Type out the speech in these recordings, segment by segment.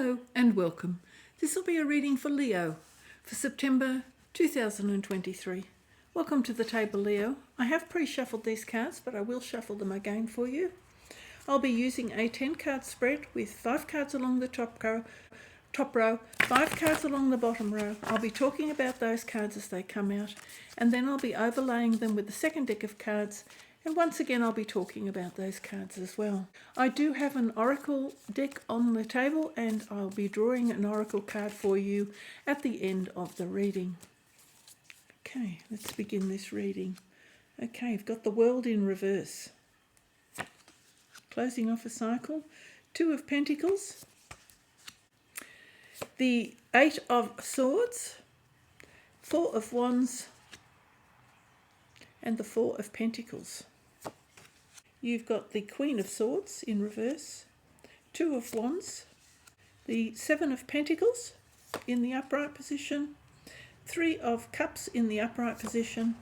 Hello and welcome. This will be a reading for Leo for September 2023. Welcome to the table, Leo. I have pre-shuffled these cards, but I will shuffle them again for you. I'll be using a 10-card spread with 5 cards along the top row, 5 cards along the bottom row. I'll be talking about those cards as they come out, and then I'll be overlaying them with the second deck of cards. And once again, I'll be talking about those cards as well. I do have an oracle deck on the table, and I'll be drawing an oracle card for you at the end of the reading. Okay, let's begin this reading. Okay, you've got the World in reverse. Closing off a cycle. 2 of Pentacles. The 8 of Swords. 4 of Wands. And the 4 of Pentacles. You've got the Queen of Swords in reverse, 2 of Wands, the 7 of Pentacles in the upright position, 3 of Cups in the upright position,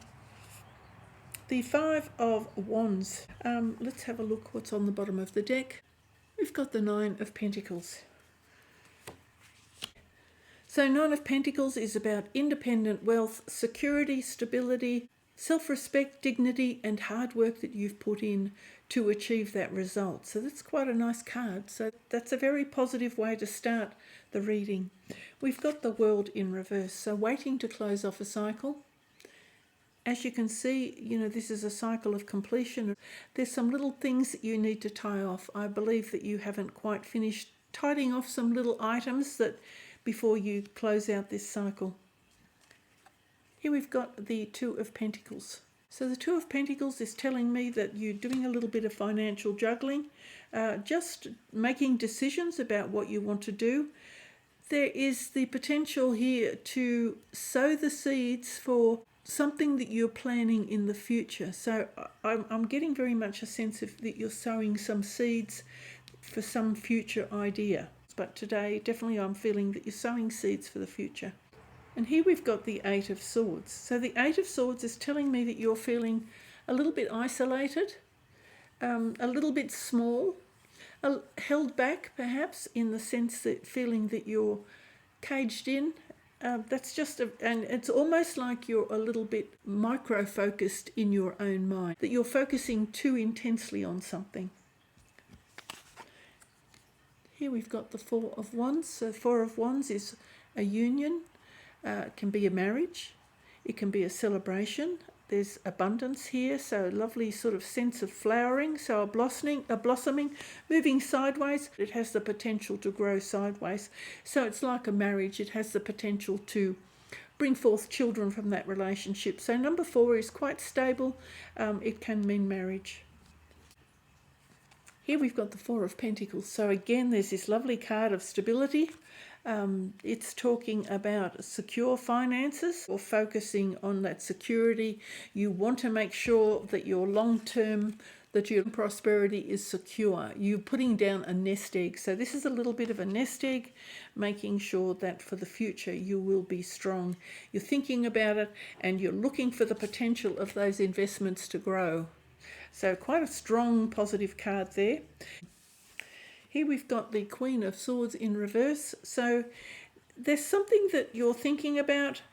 the 5 of Wands. Let's have a look what's on the bottom of the deck. We've got the 9 of Pentacles. So 9 of Pentacles is about independent wealth, security, stability, self-respect, dignity, and hard work that you've put in to achieve that result. So that's quite a nice card. So that's a very positive way to start the reading. We've got the World in reverse, so waiting to close off a cycle. As you can see, this is a cycle of completion. There's some little things that you need to tie off. I believe that you haven't quite finished tidying off some little items that before you close out this cycle. Here we've got the 2 of Pentacles. So the 2 of Pentacles is telling me that you're doing a little bit of financial juggling, just making decisions about what you want to do. There is the potential here to sow the seeds for something that you're planning in the future. So I'm getting very much a sense of that you're sowing some seeds for some future idea. But today, definitely I'm feeling that you're sowing seeds for the future. And here we've got the 8 of Swords. So the 8 of Swords is telling me that you're feeling a little bit isolated, a little bit small, held back perhaps in the sense that feeling that you're caged in. That's just, and it's almost like you're a little bit micro-focused in your own mind, that you're focusing too intensely on something. Here we've got the 4 of Wands. So 4 of Wands is a union. It can be a marriage, it can be a celebration. There's abundance here, so a lovely sort of sense of flowering, so a blossoming, moving sideways. It has the potential to grow sideways. So it's like a marriage. It has the potential to bring forth children from that relationship. So number 4 is quite stable. It can mean marriage. Here we've got the 4 of Pentacles. So again, there's this lovely card of stability. It's talking about secure finances or focusing on that security. You want to make sure that your long-term, that your prosperity is secure. You're putting down a nest egg. So this is a little bit of a nest egg, making sure that for the future you will be strong. You're thinking about it and you're looking for the potential of those investments to grow. So quite a strong positive card there. Here we've got the Queen of Swords in reverse. So there's something that you're thinking about.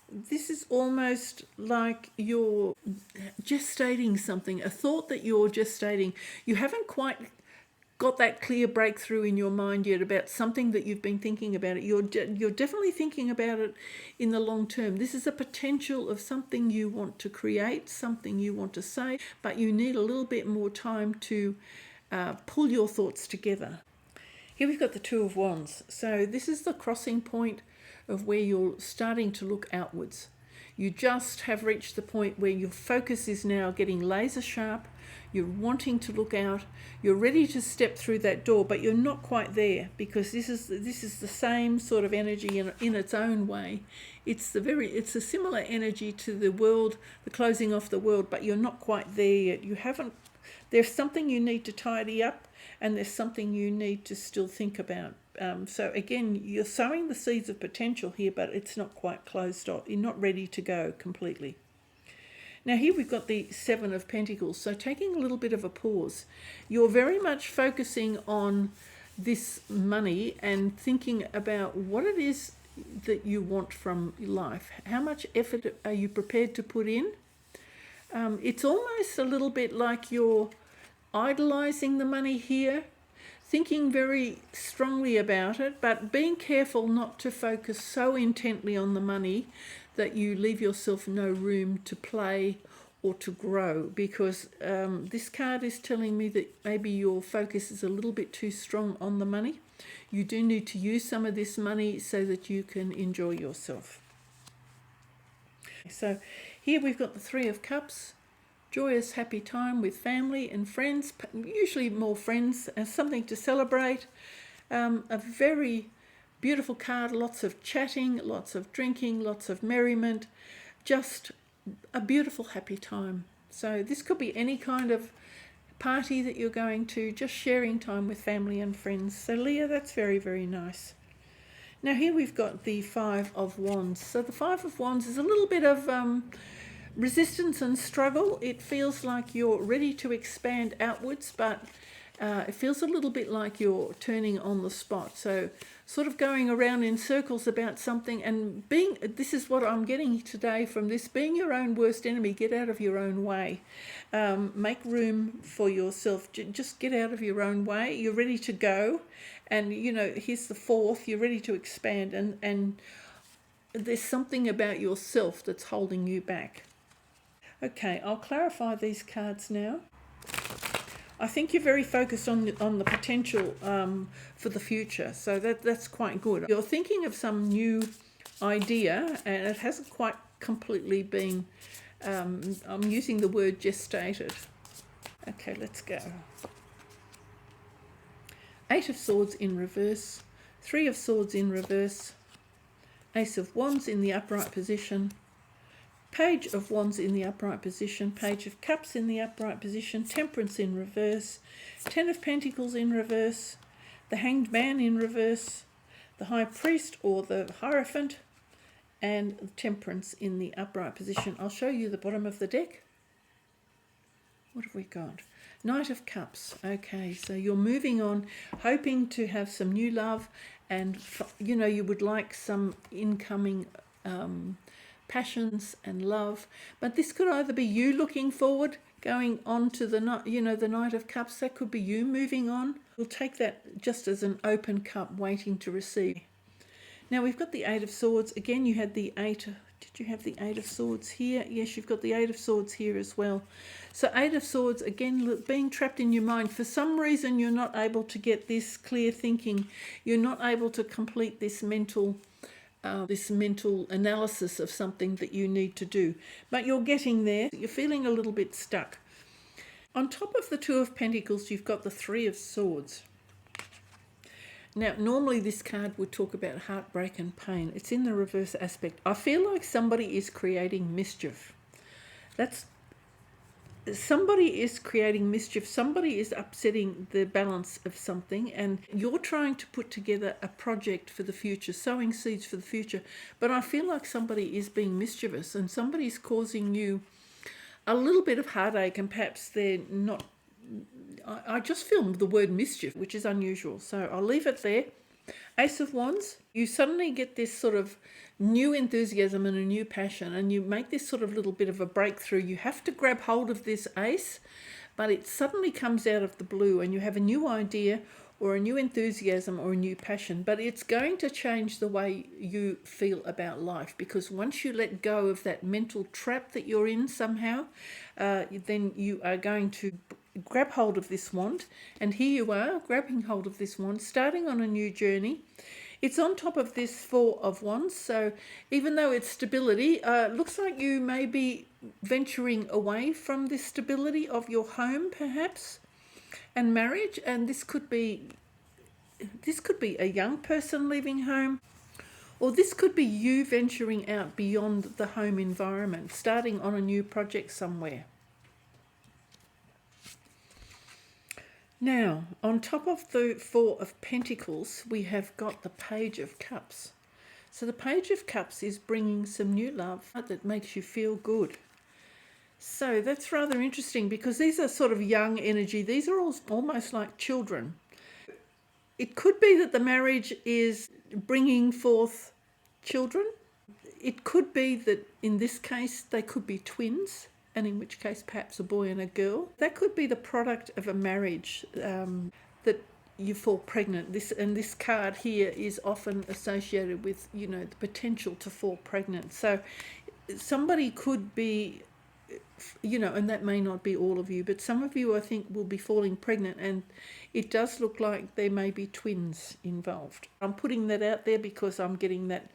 This is almost like you're gestating something, a thought that you're gestating. You haven't quite got that clear breakthrough in your mind yet about something that you've been thinking about it. You're definitely thinking about it in the long term. This is a potential of something you want to create, something you want to say, but you need a little bit more time to pull your thoughts together. Here we've got the 2 of Wands. So this is the crossing point of where you're starting to look outwards. You just have reached the point where your focus is now getting laser sharp. You're wanting to look out. You're ready to step through that door, but you're not quite there because this is the same sort of energy in its own way. It's a similar energy to the world, the closing off the world, but you're not quite there yet. There's something you need to tidy up, and there's something you need to still think about. So again, you're sowing the seeds of potential here, but it's not quite closed off. You're not ready to go completely. Now here we've got the 7 of Pentacles, so taking a little bit of a pause. You're very much focusing on this money and thinking about what it is that you want from life. How much effort are you prepared to put in? It's almost a little bit like you're idolizing the money here, thinking very strongly about it, but being careful not to focus so intently on the money that you leave yourself no room to play or to grow, because this card is telling me that maybe your focus is a little bit too strong on the money. You do need to use some of this money so that you can enjoy yourself. So here we've got the Three of Cups, joyous, happy time with family and friends, usually more friends, something to celebrate. A very beautiful card, lots of chatting, lots of drinking, lots of merriment, just a beautiful, happy time. So this could be any kind of party that you're going to, just sharing time with family and friends. So Leo, that's very, very nice. Now here we've got the Five of Wands. So the Five of Wands is a little bit of resistance and struggle. It feels like you're ready to expand outwards, but it feels a little bit like you're turning on the spot. So sort of going around in circles about something and being, this is what I'm getting today from this, being your own worst enemy. Get out of your own way. Make room for yourself. Just get out of your own way. You're ready to go. And, you know, here's the Fourth. You're ready to expand. And there's something about yourself that's holding you back. Okay, I'll clarify these cards now. I think you're very focused on the potential for the future, so that's quite good. You're thinking of some new idea, and it hasn't quite completely been, I'm using the word gestated. Okay, let's go. Eight of Swords in reverse, Three of Swords in reverse, Ace of Wands in the upright position, Page of Wands in the upright position, Page of Cups in the upright position, Temperance in reverse, Ten of Pentacles in reverse, the Hanged Man in reverse, the High Priest or the Hierophant, and Temperance in the upright position. I'll show you the bottom of the deck. What have we got? Knight of Cups. Okay, so you're moving on, hoping to have some new love, and you know, you would like some incoming passions and love, but this could either be you looking forward, going on to the Knight of Cups. That could be you moving on. We'll take that just as an open cup waiting to receive. Now we've got the Eight of Swords. Again, you had the Eight. Did you have the Eight of Swords here? Yes, you've got the Eight of Swords here as well. So Eight of Swords, again, being trapped in your mind. For some reason, you're not able to get this clear thinking. You're not able to complete this mental analysis of something that you need to do. But you're getting there. You're feeling a little bit stuck. On top of the Two of Pentacles, you've got the Three of Swords. Now, normally this card would talk about heartbreak and pain. It's in the reverse aspect. I feel like somebody is creating mischief. Somebody is creating mischief. Somebody is upsetting the balance of something, and you're trying to put together a project for the future, sowing seeds for the future. But I feel like somebody is being mischievous, and somebody's causing you a little bit of heartache, and perhaps they're not. I just filmed the word mischief, which is unusual, so I'll leave it there. Ace of Wands, you suddenly get this sort of new enthusiasm and a new passion, and you make this sort of little bit of a breakthrough. You have to grab hold of this ace, but it suddenly comes out of the blue, and you have a new idea or a new enthusiasm or a new passion, but it's going to change the way you feel about life, because once you let go of that mental trap that you're in somehow, then you are going to grab hold of this wand, and here you are grabbing hold of this wand, starting on a new journey. It's on top of this Four of Wands, so even though it's stability, looks like you may be venturing away from this stability of your home, perhaps, and marriage. And this could be a young person leaving home, or this could be you venturing out beyond the home environment, starting on a new project somewhere. Now, on top of the Four of Pentacles, we have got the Page of Cups. So the Page of Cups is bringing some new love that makes you feel good. So that's rather interesting, because these are sort of young energy. These are almost like children. It could be that the marriage is bringing forth children. It could be that in this case they could be twins, and in which case perhaps a boy and a girl. That could be the product of a marriage, that you fall pregnant. This card here is often associated with, the potential to fall pregnant. So somebody could be, and that may not be all of you, but some of you I think will be falling pregnant, and it does look like there may be twins involved. I'm putting that out there because I'm getting that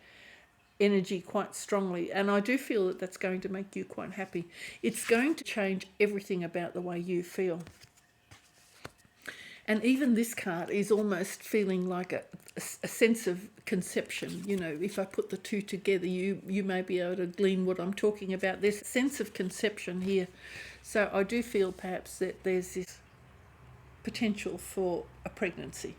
energy quite strongly, and I do feel that that's going to make you quite happy. It's going to change everything about the way you feel. And even this card is almost feeling like a sense of conception. If I put the two together, you may be able to glean what I'm talking about. There's a sense of conception here. So I do feel perhaps that there's this potential for a pregnancy,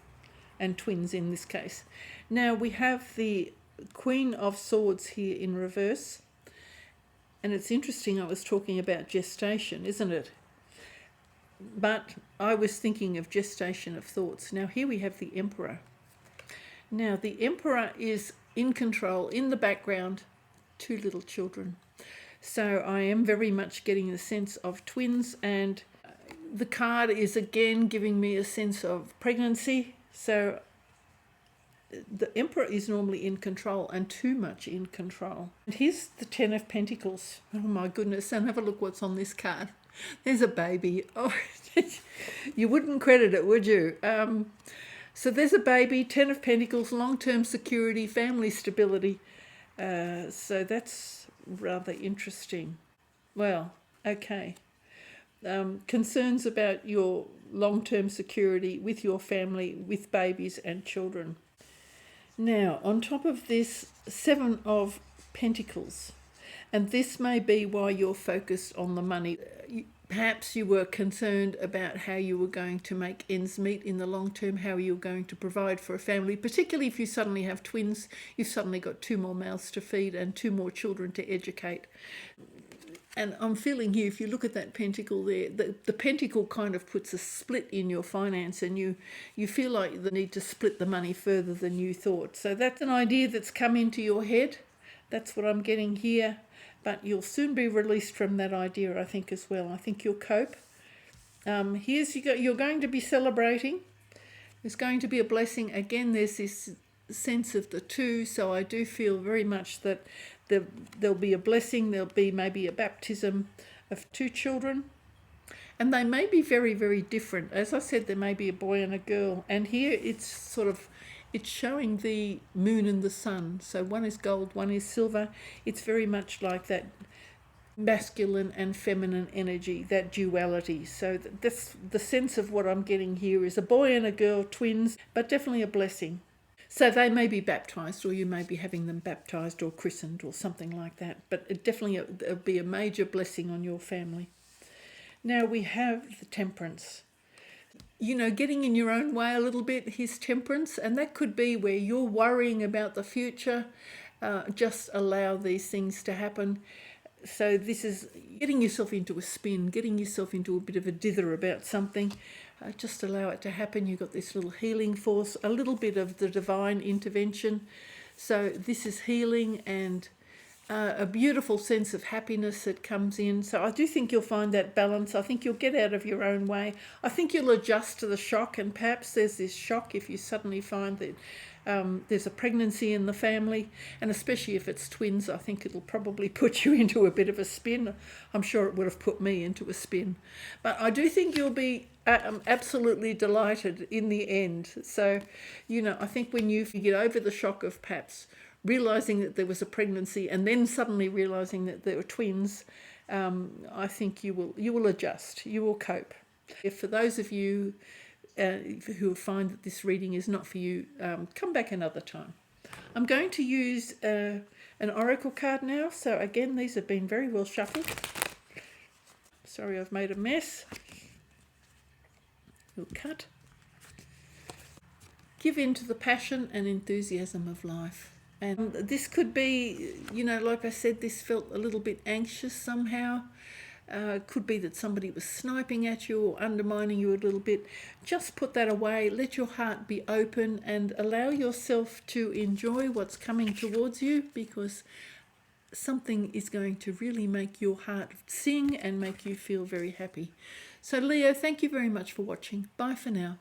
and twins in this case. Now we have the Queen of Swords here in reverse. And it's interesting, I was talking about gestation, isn't it? But I was thinking of gestation of thoughts. Now here we have the Emperor. Now the Emperor is in control, in the background, 2 little children. So I am very much getting the sense of twins, and the card is again giving me a sense of pregnancy. So the Emperor is normally in control, and too much in control. And here's the 10 of Pentacles. Oh my goodness, and have a look what's on this card. There's a baby. Oh, you wouldn't credit it, would you? So there's a baby, 10 of Pentacles, long-term security, family stability. So that's rather interesting. Well, okay. Concerns about your long-term security with your family, with babies and children. Now, on top of this, 7 of Pentacles. And this may be why you're focused on the money. Perhaps you were concerned about how you were going to make ends meet in the long term, how you're going to provide for a family, particularly if you suddenly have twins. You've suddenly got 2 more mouths to feed and 2 more children to educate. And I'm feeling here, if you look at that pentacle there, the pentacle kind of puts a split in your finance, and you feel like the need to split the money further than you thought. So that's an idea that's come into your head. That's what I'm getting here. But you'll soon be released from that idea, I think, as well. I think you'll cope. You're going to be celebrating. There's going to be a blessing. Again, there's this sense of the 2, so I do feel very much that there'll be a blessing. There'll be maybe a baptism of 2 children. And they may be very, very different. As I said, there may be a boy and a girl. And here it's showing the moon and the sun. So one is gold, one is silver. It's very much like that masculine and feminine energy, that duality. So that's the sense of what I'm getting here is a boy and a girl, twins, but definitely a blessing. So they may be baptised, or you may be having them baptised or christened or something like that. But it'll be a major blessing on your family. Now we have the Temperance. Getting in your own way a little bit, his Temperance, and that could be where you're worrying about the future. Just allow these things to happen. So this is getting yourself into a spin, getting yourself into a bit of a dither about something. Just allow it to happen. You've got this little healing force, a little bit of the divine intervention. So this is healing and a beautiful sense of happiness that comes in. So I do think you'll find that balance. I think you'll get out of your own way. I think you'll adjust to the shock, and perhaps there's this shock if you suddenly find that there's a pregnancy in the family, and especially if it's twins, I think it'll probably put you into a bit of a spin. I'm sure it would have put me into a spin. But I do think you'll be absolutely delighted in the end. So, I think when you get over the shock of perhaps realising that there was a pregnancy and then suddenly realising that there were twins, I think you will adjust, you will cope. If for those of you who find that this reading is not for you, come back another time. I'm going to use an oracle card now. So again, these have been very well shuffled. Sorry, I've made a mess. We'll cut. Give in to the passion and enthusiasm of life. And this could be, like I said, this felt a little bit anxious somehow. Could be that somebody was sniping at you or undermining you a little bit. Just put that away. Let your heart be open and allow yourself to enjoy what's coming towards you, because something is going to really make your heart sing and make you feel very happy. So Leo, thank you very much for watching. Bye for now.